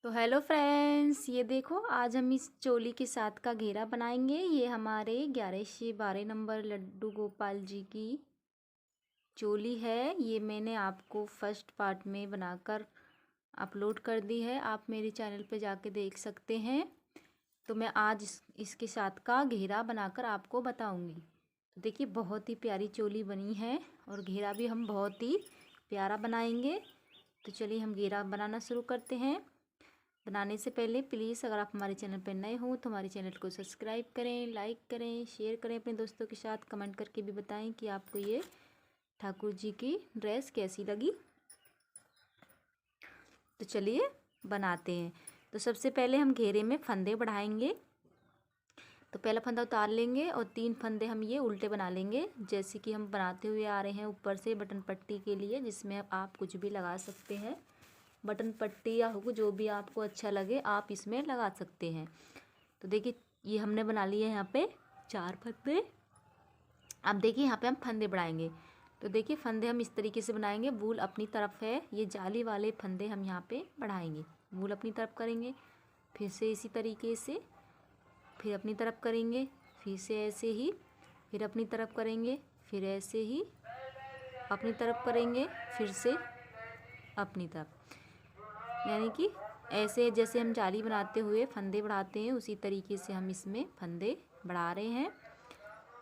तो hello friends, ये देखो आज हम इस चोली के साथ का घेरा बनाएंगे। ये हमारे 11 से 12 नंबर लड्डू गोपाल जी की चोली है। ये मैंने आपको फर्स्ट पार्ट में बनाकर अपलोड कर दी है, आप मेरे चैनल पे जाके देख सकते हैं। तो मैं आज इसके साथ का घेरा बनाकर आपको बताऊंगी। तो देखिए बहुत ही प्यारी चोली बनी है और घेरा भी हम बहुत ही प्यारा बनाएंगे। तो चलिए हम घेरा बनाना शुरू करते हैं। बनाने से पहले प्लीज़ अगर आप हमारे चैनल पर नए हो तो हमारे चैनल को सब्सक्राइब करें, लाइक करें, शेयर करें अपने दोस्तों के साथ। कमेंट करके भी बताएं कि आपको ये ठाकुर जी की ड्रेस कैसी लगी। तो चलिए बनाते हैं। तो सबसे पहले हम घेरे में फंदे बढ़ाएंगे। तो पहला फंदा उतार लेंगे और 3 फंदे हम ये उल्टे बना लेंगे, जैसे कि हम बनाते हुए आ रहे हैं ऊपर से बटन पट्टी के लिए, जिसमें आप कुछ भी लगा सकते हैं। बटन पट्टी या हुक जो भी आपको अच्छा लगे आप इसमें लगा सकते हैं। तो देखिए ये हमने बना लिए यहाँ पे 4 फंदे। अब देखिए यहाँ पे हम फंदे बढ़ाएंगे। तो देखिए फंदे हम इस तरीके से बनाएंगे। वूल अपनी तरफ है, ये जाली वाले फंदे हम यहाँ पे बढ़ाएंगे। वूल अपनी तरफ करेंगे, फिर से इसी तरीके से, फिर अपनी तरफ करेंगे, फिर से ऐसे ही, फिर अपनी तरफ करेंगे, फिर ऐसे ही अपनी तरफ करेंगे, फिर से अपनी तरफ। यानी कि ऐसे जैसे हम जाली बनाते हुए फंदे बढ़ाते हैं उसी तरीके से हम इसमें फंदे बढ़ा रहे हैं।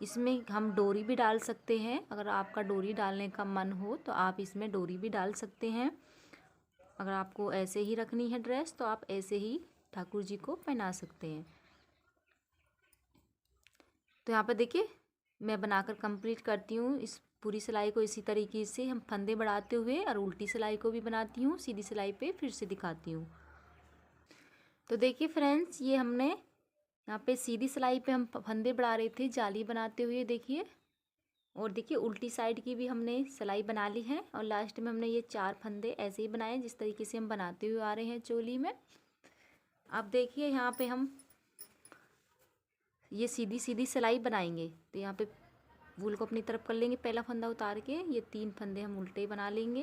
इसमें हम डोरी भी डाल सकते हैं। अगर आपका डोरी डालने का मन हो तो आप इसमें डोरी भी डाल सकते हैं। अगर आपको ऐसे ही रखनी है ड्रेस तो आप ऐसे ही ठाकुर जी को पहना सकते हैं। तो यहाँ पर देखिए मैं बनाकर कंप्लीट करती हूँ इस पूरी सिलाई को। इसी तरीके से हम फंदे बढ़ाते हुए और उल्टी सिलाई को भी बनाती हूँ, सीधी सिलाई पे फिर से दिखाती हूँ। तो देखिए फ्रेंड्स ये हमने यहाँ पे सीधी सिलाई पे हम फंदे बढ़ा रहे थे जाली बनाते हुए, देखिए। और देखिए उल्टी साइड की भी हमने सिलाई बना ली है और लास्ट में हमने ये 4 फंदे ऐसे ही बनाए जिस तरीके से हम बनाते हुए आ रहे हैं चोली में। अब देखिए यहाँ पे हम ये सीधी सीधी सिलाई बनाएंगे। तो यहाँ पे वूल को अपनी तरफ कर लेंगे, पहला फंदा उतार के ये 3 फंदे हम उल्टे बना लेंगे।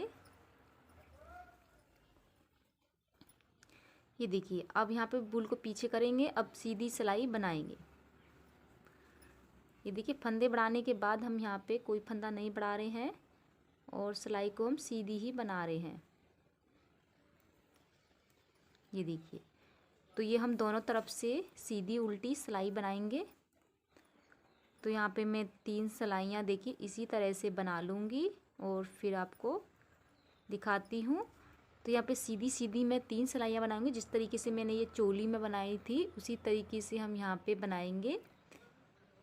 ये देखिए अब यहाँ पे वूल को पीछे करेंगे, अब सीधी सिलाई बनाएंगे। ये देखिए फंदे बढ़ाने के बाद हम यहाँ पे कोई फंदा नहीं बढ़ा रहे हैं और सिलाई को हम सीधी ही बना रहे हैं। ये देखिए तो ये हम दोनों तरफ से सीधी उल्टी सिलाई बनाएंगे। तो यहाँ पे मैं 3 सिलाइयाँ देखिए इसी तरह से बना लूँगी और फिर आपको दिखाती हूँ। तो यहाँ पे सीधी सीधी मैं 3 सिलाइयाँ बनाऊँगी, जिस तरीके से मैंने ये चोली में बनाई थी उसी तरीके से हम यहाँ पे बनाएंगे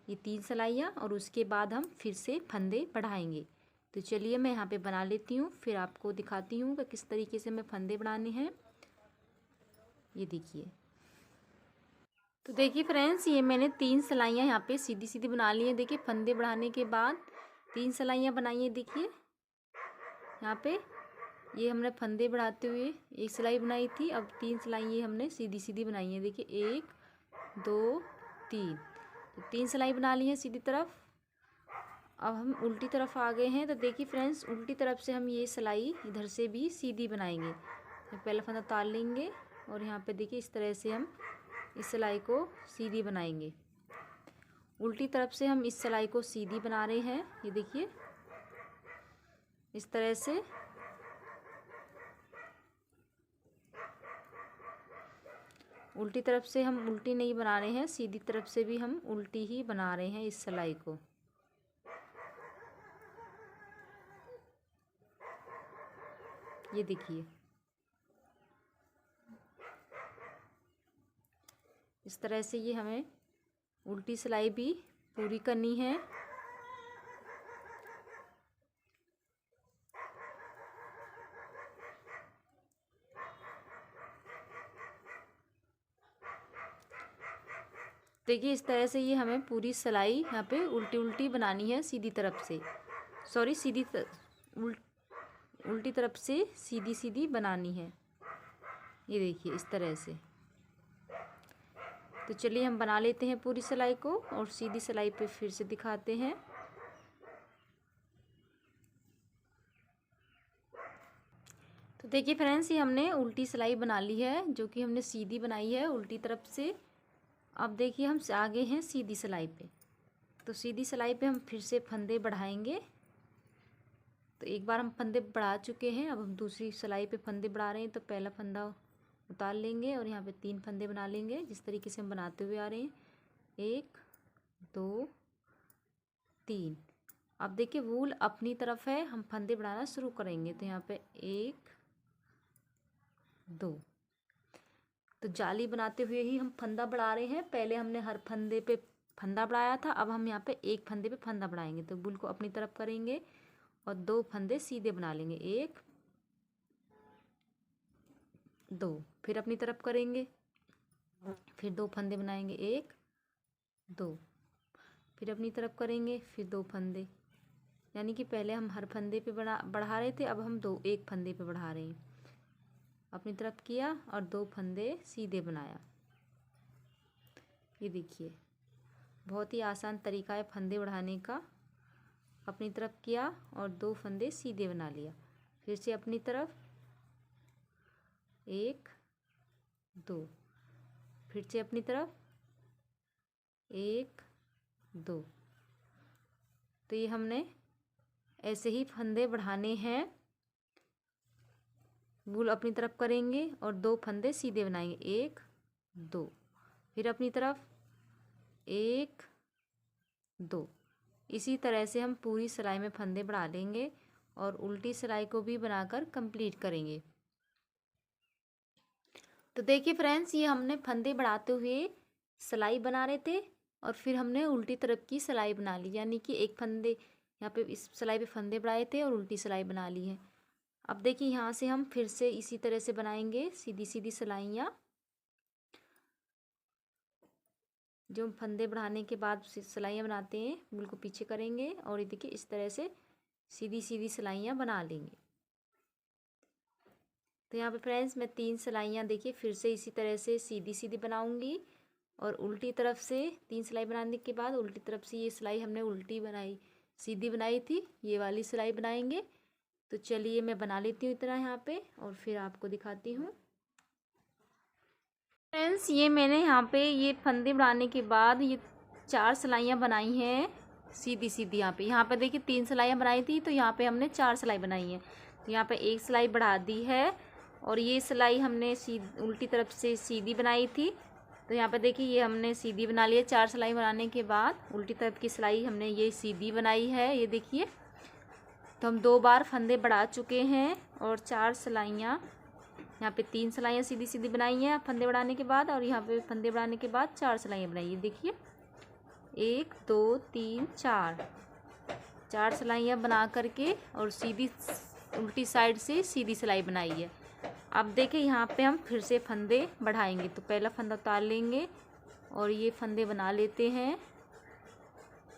ये 3 सिलाइयाँ और उसके बाद हम फिर से फंदे बढ़ाएंगे। तो चलिए मैं यहाँ पे बना लेती हूँ, फिर आपको दिखाती हूँ कि किस तरीके से मैं फंदे बढ़ाने हैं। ये देखिए तो देखिए फ्रेंड्स ये मैंने 3 सिलाइयाँ यहाँ पे सीधी सीधी बना ली हैं। देखिए फंदे बढ़ाने के बाद 3 सिलाइयाँ बनाई हैं। देखिए यहाँ पे ये हमने फंदे बढ़ाते हुए एक सिलाई बनाई थी, अब 3 सिलाई ये हमने सीधी सीधी बनाई है। देखिए 1 2 3, तो 3 सिलाई बना ली है सीधी तरफ। अब हम उल्टी तरफ आ गए हैं। तो देखिए फ्रेंड्स उल्टी तरफ से हम ये सिलाई इधर से भी सीधी बनाएंगे। तो पहला फंदा उतार लेंगे और यहाँ पे देखिए इस तरह से हम इस सिलाई को सीधी बनाएंगे। उल्टी तरफ से हम इस सिलाई को सीधी बना रहे हैं। ये देखिए इस तरह से। उल्टी तरफ से हम उल्टी नहीं बना रहे हैं, सीधी तरफ से भी हम उल्टी ही बना रहे हैं इस सिलाई को। ये देखिए इस तरह से ये हमें उल्टी सिलाई भी पूरी करनी है। देखिए इस तरह से ये हमें पूरी सिलाई यहाँ पे उल्टी उल्टी बनानी है सीधी तरफ से, सॉरी उल्टी तरफ से सीधी सीधी बनानी है। ये देखिए इस तरह से। तो चलिए हम बना लेते हैं पूरी सिलाई को और सीधी सिलाई पे फिर से दिखाते हैं। तो तो देखिए फ्रेंड्स, ये हमने उल्टी सिलाई बना ली है, जो कि हमने सीधी बनाई है उल्टी तरफ से। अब देखिए हम आगे हैं सीधी सिलाई पे। तो सीधी सिलाई पे हम फिर से फंदे बढ़ाएंगे। तो एक बार हम फंदे बढ़ा चुके हैं, अब हम दूसरी सिलाई पे फंदे बढ़ा रहे हैं। तो पहला फंदा उतार लेंगे और यहाँ पे 3 फंदे बना लेंगे, जिस तरीके से हम बनाते हुए आ रहे हैं। 1 2 3। अब देखिए वूल अपनी तरफ है, हम फंदे बढ़ाना शुरू करेंगे। तो यहाँ पे 1 2। तो जाली बनाते हुए ही हम फंदा बढ़ा रहे हैं। पहले हमने हर फंदे पे फंदा बढ़ाया था, अब हम यहाँ पे एक फंदे पे फंदा बढ़ाएंगे। तो वूल को अपनी तरफ करेंगे और 2 फंदे सीधे बना लेंगे। 1 2। फिर अपनी तरफ करेंगे, फिर 2 फंदे बनाएंगे। 1 2। फिर अपनी तरफ करेंगे, फिर 2 फंदे। यानी कि पहले हम हर फंदे पे बढ़ा रहे थे, अब हम एक फंदे पे बढ़ा रहे हैं। अपनी तरफ किया और 2 फंदे सीधे बनाया। ये देखिए बहुत ही आसान तरीका है फंदे बढ़ाने का। अपनी तरफ किया और 2 फंदे सीधे बना लिया। फिर से अपनी तरफ 1 2। फिर से अपनी तरफ 1 2। तो ये हमने ऐसे ही फंदे बढ़ाने हैं। वूल अपनी तरफ करेंगे और 2 फंदे सीधे बनाएंगे। 1 2। फिर अपनी तरफ 1 2। इसी तरह से हम पूरी सिलाई में फंदे बढ़ा लेंगे और उल्टी सिलाई को भी बनाकर कंप्लीट करेंगे। तो देखिए फ्रेंड्स, ये हमने फंदे बढ़ाते हुए सिलाई बना रहे थे और फिर हमने उल्टी तरफ की सिलाई बना ली। यानी कि एक फंदे यहाँ पे इस सिलाई पे फंदे बढ़ाए थे और उल्टी सिलाई बना ली है। अब देखिए यहाँ से हम फिर से इसी तरह से बनाएंगे सीधी सीधी सिलाइयाँ। जो हम फंदे बढ़ाने के बाद सिलाइयाँ बनाते हैं, वूल को पीछे करेंगे और ये देखिए इस तरह से सीधी सीधी सिलाइयाँ बना लेंगे। तो यहाँ पे फ्रेंड्स मैं 3 सिलाइयाँ देखिए फिर से इसी तरह से सीधी सीधी बनाऊंगी और उल्टी तरफ से 3 सिलाई बनाने के बाद उल्टी तरफ से ये सिलाई हमने उल्टी बनाई, सीधी बनाई थी, ये वाली सिलाई बनाएंगे। तो चलिए मैं बना लेती हूँ इतना यहाँ पे और फिर आपको दिखाती हूँ। फ्रेंड्स, ये मैंने यहाँ पे ये फंदे बढ़ाने के बाद ये 4 सिलाइयाँ बनाई हैं सीधी सीधी। यहाँ पे देखिए 3 सिलाइयाँ बनाई थी, तो यहाँ पे हमने 4 सिलाई बनाई है। तो यहाँ पे एक सिलाई बढ़ा दी है और ये सिलाई हमने उल्टी तरफ से सीधी बनाई थी। तो यहाँ पे देखिए ये हमने सीधी बना ली है। 4 सिलाई बनाने के बाद उल्टी तरफ की सिलाई हमने ये सीधी बनाई है, ये देखिए। तो हम 2 बार फंदे बढ़ा चुके हैं और 4 सिलाइयाँ, यहाँ पे 3 सिलाइयाँ सीधी सीधी बनाई हैं फंदे बढ़ाने के बाद और यहाँ पे फंदे बढ़ाने के बाद 4 सिलाइयाँ बनाई है। देखिए 1 2 3 4 सिलाइयाँ बना करके और सीधी उल्टी साइड से सीधी सिलाई बनाई है। अब देखिए यहाँ पे हम फिर से फंदे बढ़ाएंगे। तो पहला फंदा उतार लेंगे और ये फंदे बना लेते हैं।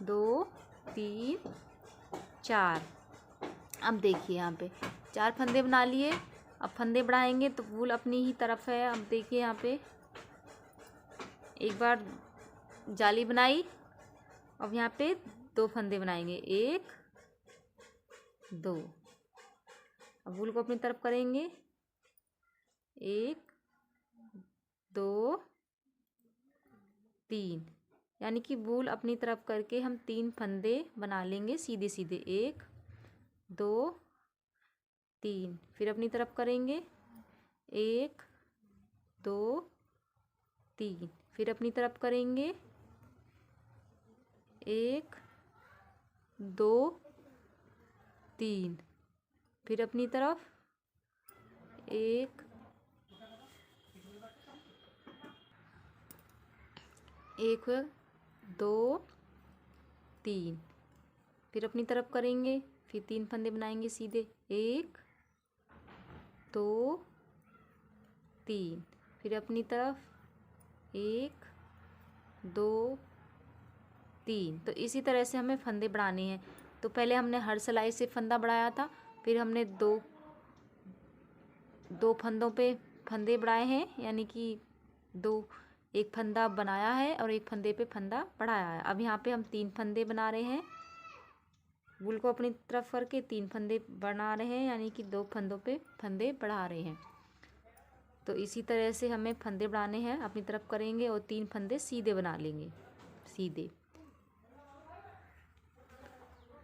2 3 4। अब देखिए यहाँ पे 4 फंदे बना लिए। अब फंदे बढ़ाएंगे तो वूल अपनी ही तरफ है। अब देखिए यहाँ पे एक बार जाली बनाई, अब यहाँ पे 2 फंदे बनाएंगे। 1 2। अब वूल को अपनी तरफ करेंगे। 1 2 3। यानी कि वूल अपनी तरफ करके हम 3 फंदे बना लेंगे सीधे सीधे। 1 2 3। फिर अपनी तरफ करेंगे। 1 2 3। फिर अपनी तरफ करेंगे। 1 2 3। फिर अपनी तरफ 1 2 3। फिर अपनी तरफ करेंगे, फिर 3 फंदे बनाएंगे सीधे। 1 2 3। फिर अपनी तरफ 1 2 3। तो इसी तरह से हमें फंदे बढ़ाने हैं। तो पहले हमने हर सिलाई से फंदा बढ़ाया था, फिर हमने दो फंदों पे फंदे बढ़ाए हैं। यानी कि एक फंदा बनाया है और एक फंदे पे फंदा बढ़ाया है। अब यहाँ पे हम 3 फंदे बना रहे हैं। वूल को अपनी तरफ करके 3 फंदे बना रहे हैं, यानी कि 2 फंदों पे फंदे बढ़ा रहे हैं। तो इसी तरह से हमें फंदे बढ़ाने हैं, अपनी तरफ करेंगे और 3 फंदे सीधे बना लेंगे, सीधे।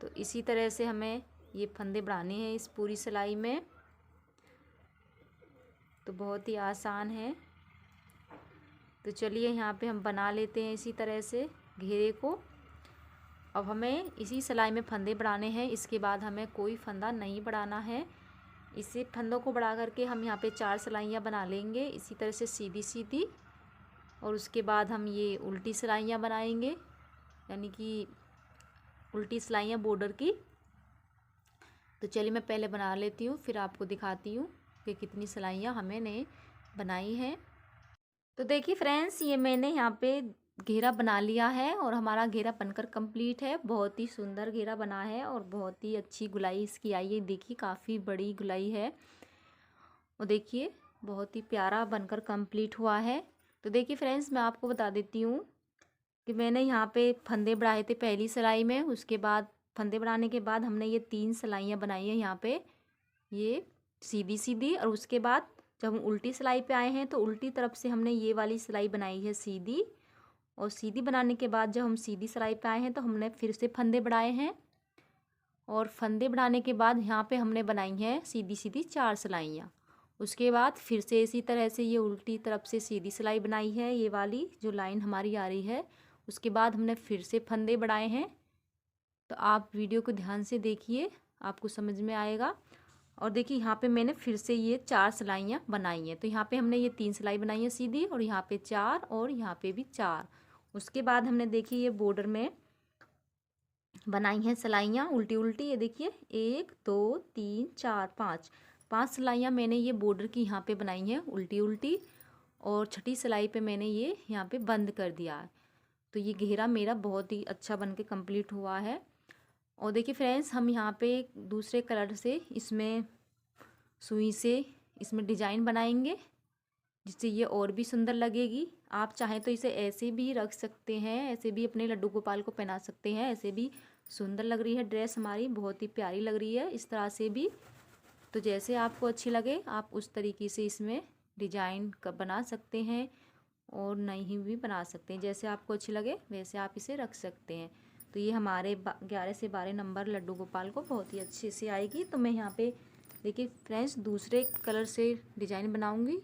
तो इसी तरह से हमें ये फंदे बढ़ाने हैं इस पूरी सिलाई में। तो बहुत ही आसान है। तो चलिए यहाँ पे हम बना लेते हैं इसी तरह से घेरे को। अब हमें इसी सिलाई में फंदे बढ़ाने हैं, इसके बाद हमें कोई फंदा नहीं बढ़ाना है। इसी फंदों को बढ़ा करके हम यहाँ पे 4 सिलाइयाँ बना लेंगे इसी तरह से सीधी सीधी। और उसके बाद हम ये उल्टी सिलाइयाँ बनाएंगे, यानी कि उल्टी सिलाइयाँ बॉर्डर की। तो चलिए मैं पहले बना लेती हूँ, फिर आपको दिखाती हूँ कि कितनी सिलाइयाँ हमने बनाई हैं। तो देखिए फ्रेंड्स, ये मैंने यहाँ पे घेरा बना लिया है और हमारा घेरा बनकर कंप्लीट है। बहुत ही सुंदर घेरा बना है और बहुत ही अच्छी गुलाई इसकी आई है। देखिए काफ़ी बड़ी गुलाई है और देखिए बहुत ही प्यारा बनकर कंप्लीट हुआ है। तो देखिए फ्रेंड्स, मैं आपको बता देती हूँ कि मैंने यहाँ पे फंदे बढ़ाए थे पहली सिलाई में। उसके बाद फंदे बढ़ाने के बाद हमने ये 3 सिलाइयाँ बनाई हैं यहाँ पे, ये सीधी सीधी। और उसके बाद जब हम उल्टी सिलाई पे आए हैं तो उल्टी तरफ से हमने ये वाली सिलाई बनाई है सीधी। और सीधी बनाने के बाद जब हम सीधी सिलाई पे आए हैं तो हमने फिर से फंदे बढ़ाए हैं। और फंदे बढ़ाने के बाद यहाँ पे हमने बनाई हैं सीधी सीधी 4 सिलाइयाँ। उसके बाद फिर से इसी तरह से ये उल्टी तरफ से सीधी सिलाई बनाई है, ये वाली जो लाइन हमारी आ रही है। उसके बाद हमने फिर से फंदे बढ़ाए हैं। तो आप वीडियो को ध्यान से देखिए, आपको समझ में आएगा। और देखिए यहाँ पे मैंने फिर से ये 4 सिलाइयाँ बनाई हैं। तो यहाँ पे हमने ये 3 सिलाई बनाई है सीधी, और यहाँ पे 4 और यहाँ पे भी 4। उसके बाद हमने देखिए ये बॉर्डर में बनाई हैं सिलाइयाँ उल्टी उल्टी। ये देखिए 1 2 3 4 5 सिलाइयाँ मैंने ये बॉर्डर की यहाँ पे बनाई हैं उल्टी उल्टी। और छठी सिलाई पे मैंने ये यहाँ पे बंद कर दिया है। तो ये घेरा मेरा बहुत ही अच्छा बन के कम्प्लीट हुआ है। और देखिए फ्रेंड्स, हम यहाँ पे दूसरे कलर से इसमें सुई से इसमें डिजाइन बनाएंगे, जिससे ये और भी सुंदर लगेगी। आप चाहें तो इसे ऐसे भी रख सकते हैं, ऐसे भी अपने लड्डू गोपाल को पहना सकते हैं। ऐसे भी सुंदर लग रही है ड्रेस हमारी, बहुत ही प्यारी लग रही है इस तरह से भी। तो जैसे आपको अच्छी लगे आप उस तरीके से इसमें डिजाइन बना सकते हैं और नहीं भी बना सकते हैं। जैसे आपको अच्छी लगे वैसे आप इसे रख सकते हैं। तो ये हमारे 11 से 12 नंबर लड्डू गोपाल को बहुत ही अच्छे से आएगी। तो मैं यहाँ पे देखिए फ्रेंड्स दूसरे कलर से डिजाइन बनाऊंगी।